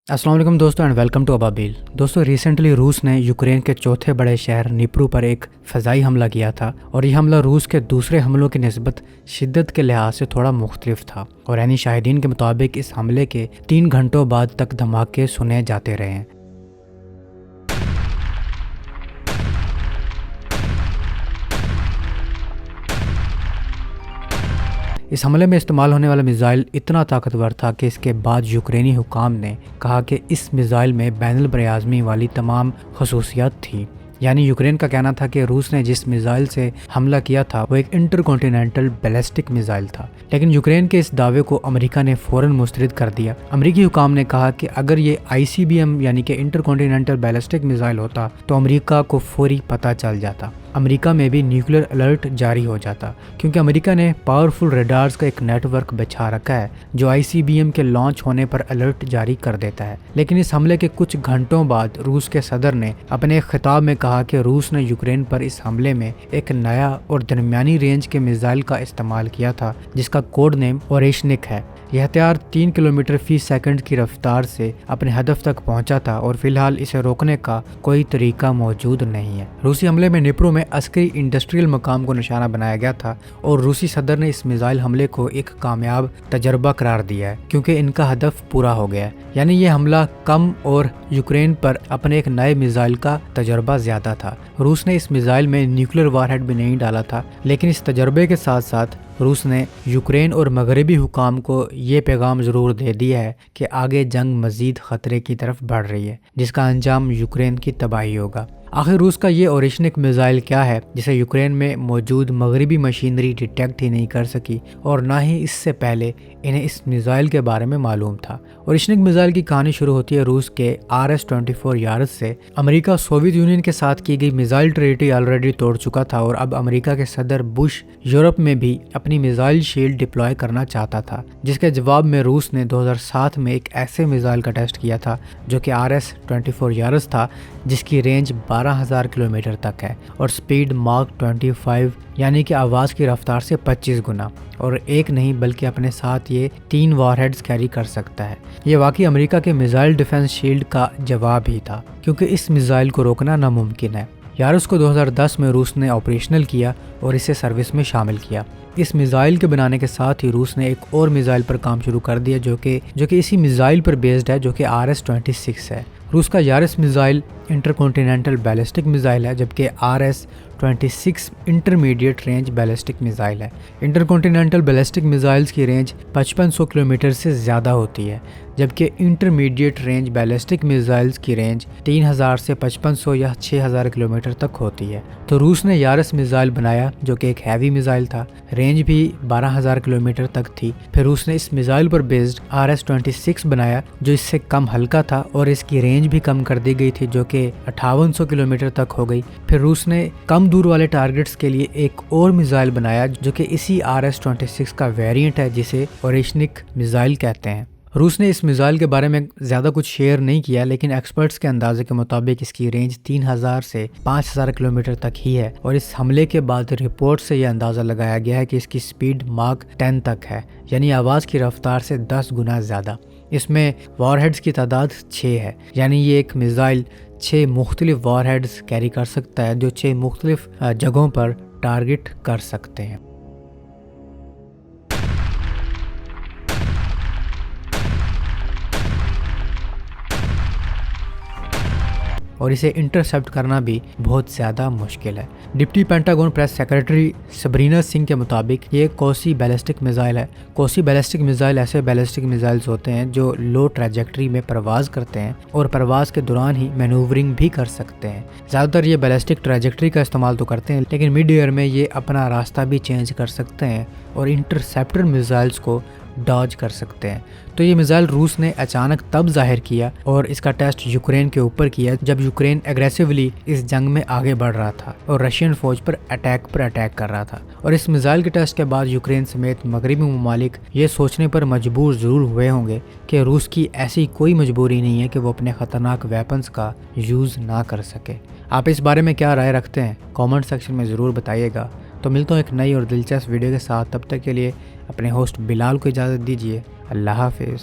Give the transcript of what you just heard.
अस्सलाम वालेकुम दोस्तों एंड वेलकम टू अबाबिल। दोस्तों रिसेंटली रूस ने यूक्रेन के चौथे बड़े शहर निप्रू पर एक फ़ज़ाई हमला किया था और यह हमला रूस के दूसरे हमलों की निस्बत शिद्दत के लिहाज से थोड़ा मुख्तलिफ था और यानी शाहिदीन के मुताबिक इस हमले के 3 घंटों बाद तक धमाके सुने जाते रहे हैं। इस हमले में इस्तेमाल होने वाला मिसाइल इतना ताकतवर था कि इसके बाद यूक्रेनी हुकाम ने कहा कि इस मिसाइल में बैनुल बराआज़मी वाली तमाम खसूसियात थी। यानी यूक्रेन का कहना था कि रूस ने जिस मिसाइल से हमला किया था वो एक इंटरकॉन्टिनेंटल बैलिस्टिक मिसाइल था, लेकिन यूक्रेन के इस दावे को अमेरिका ने फ़ौरन मुस्तरद कर दिया। अमेरिकी हुकाम ने कहा कि अगर ये ICBM यानी कि इंटरकॉन्टिनेंटल बैलिस्टिक मिसाइल होता तो अमेरिका को फौरी पता चल जाता, अमेरिका में भी न्यूक्लियर अलर्ट जारी हो जाता, क्योंकि अमेरिका ने पावरफुल रडार्स का एक नेटवर्क बिछा रखा है जो ICBM के लॉन्च होने पर अलर्ट जारी कर देता है। लेकिन इस हमले के कुछ घंटों बाद रूस के सदर ने अपने खिताब में कहा कि रूस ने यूक्रेन पर इस हमले में एक नया और दरमियानी रेंज के मिसाइल का इस्तेमाल किया था जिसका कोड नेम ओरेशनिक है। यह हथियार 3 किलोमीटर फी सेकंड की रफ्तार से अपने हदफ तक पहुंचा था और फिलहाल इसे रोकने का कोई तरीका मौजूद नहीं है। रूसी हमले में निप्रू में अस्करी इंडस्ट्रियल मकाम को निशाना बनाया गया था और रूसी सदर ने इस मिसाइल हमले को एक कामयाब तजर्बा करार दिया है क्योंकि इनका हदफ पूरा हो गया है। यानी ये हमला कम और यूक्रेन पर अपने एक नए मिसाइल का तजर्बा ज्यादा था। रूस ने इस मिसाइल में न्यूक्लियर वारहेड भी नहीं डाला था, लेकिन इस तजर्बे के साथ साथ रूस ने यूक्रेन और मगरबी हुकाम को ये पैगाम ज़रूर दे दिया है कि आगे जंग मज़ीद ख़तरे की तरफ बढ़ रही है जिसका अंजाम यूक्रेन की तबाही होगा। आखिर रूस का ये ओरेशनिक मिसाइल क्या है जिसे यूक्रेन में मौजूद मगरबी मशीनरी डिटेक्ट ही नहीं कर सकी और ना ही इससे पहले इन्हें इस मिसाइल के बारे में मालूम था। ओरेशनिक मिसाइल की कहानी शुरू होती है रूस के RS-24 यार्स से। अमेरिका सोवियत यूनियन के साथ की गई मिसाइल ट्रीटी ऑलरेडी तोड़ चुका था और अब अमेरिका के सदर बुश यूरोप में भी अपनी मिसाइल शील्ड डिप्लॉय करना चाहता था, जिसके जवाब में रूस ने 2007 में एक ऐसे मिसाइल का टेस्ट किया था जो कि RS-24 यार्स था जिसकी रेंज 12,000 किलोमीटर तक है और स्पीड मार्क 25 यानी कि आवाज़ की रफ्तार से 25 गुना, और एक नहीं बल्कि अपने साथ ये 3 वॉरहेड्स कैरी कर सकता है। ये वाकई अमेरिका के मिसाइल डिफेंस शील्ड का जवाब ही था क्योंकि इस मिसाइल को रोकना नामुमकिन है। यार्स को 2010 में रूस ने ऑपरेशनल किया और इसे सर्विस में शामिल किया। इस मिसाइल के बनाने के साथ ही रूस ने एक और मिसाइल पर काम शुरू कर दिया जो कि इसी मिसाइल पर बेस्ड है, जो कि RS-26 है। रूस का Yaris missile intercontinental ballistic missile है जबकि RS-26 intermediate range ballistic missile है। इंटरकॉन्टिनेंटल बैलिस्टिक मिसाइल्स की रेंज 5500 किलोमीटर से ज़्यादा होती है जबकि इंटरमीडिएट रेंज बैलिस्टिक मिसाइल्स की रेंज 3000 से 5500 या 6000 किलोमीटर तक होती है। तो रूस ने यारिस मिसाइल बनाया जो कि एक हैवी मिसाइल था, रेंज भी 12000 किलोमीटर तक थी। फिर रूस ने इस मिसाइल पर बेस्ड RS-26 बनाया जो इससे कम हल्का था और इसकी रेंज भी कम कर दी गई थी जो कि 5800 किलोमीटर तक हो गई। फिर रूस ने कम दूर वाले टारगेट्स के लिए एक और मिसाइल बनाया जो कि इसी RS-26 का वेरिएंट है जिसे ओरेशनिक मिसाइल कहते हैं। रूस ने इस मिसाइल के बारे में ज़्यादा कुछ शेयर नहीं किया, लेकिन एक्सपर्ट्स के अंदाजे के मुताबिक इसकी रेंज 3000 से 5000 किलोमीटर तक ही है और इस हमले के बाद रिपोर्ट से यह अंदाज़ा लगाया गया है कि इसकी स्पीड मार्क 10 तक है, यानी आवाज़ की रफ्तार से 10 गुना ज़्यादा। इसमें वॉरहेड्स की तादाद 6 है, यानी ये एक मिसाइल 6 मुख्तलिफ वॉरहेड्स कैरी कर सकता है जो 6 मुख्तलिफ जगहों पर टारगेट कर सकते हैं। और इसे इंटरसेप्ट करना भी बहुत ज़्यादा मुश्किल है। Deputy pentagon press secretary Sabrina Singh के मुताबिक ये कोसी बैलिस्टिक मिसाइल है। कोसी बैलिस्टिक मिसाइल ऐसे बैलिस्टिक मिसाइल्स होते हैं जो लो ट्रैजेक्टरी में परवाज़ करते हैं और परवाज़ के दौरान ही मैनूवरिंग भी कर सकते हैं। ज़्यादातर ये बैलिस्टिक ट्रैजेक्टरी का इस्तेमाल तो करते हैं, लेकिन मिड एयर में ये अपना रास्ता भी चेंज कर सकते हैं और इंटरसेप्टर मिसाइल्स को डॉज कर सकते हैं। तो ये मिसाइल रूस ने अचानक तब जाहिर किया और इसका टेस्ट यूक्रेन के ऊपर किया जब यूक्रेन एग्रेसिवली इस जंग में आगे बढ़ रहा था और रशियन फौज पर अटैक कर रहा था। और इस मिसाइल के टेस्ट के बाद यूक्रेन समेत मगरबी ममालिक ये सोचने पर मजबूर ज़रूर हुए होंगे कि रूस की ऐसी कोई मजबूरी नहीं है कि वो अपने ख़तरनाक वेपन्स का यूज़ ना कर सके। आप इस बारे में क्या राय रखते हैं कमेंट सेक्शन में ज़रूर बताइएगा। तो मिलता हूँ एक नई और दिलचस्प वीडियो के साथ, तब तक के लिए अपने होस्ट बिलाल को इजाज़त दीजिए। अल्लाह हाफिज़।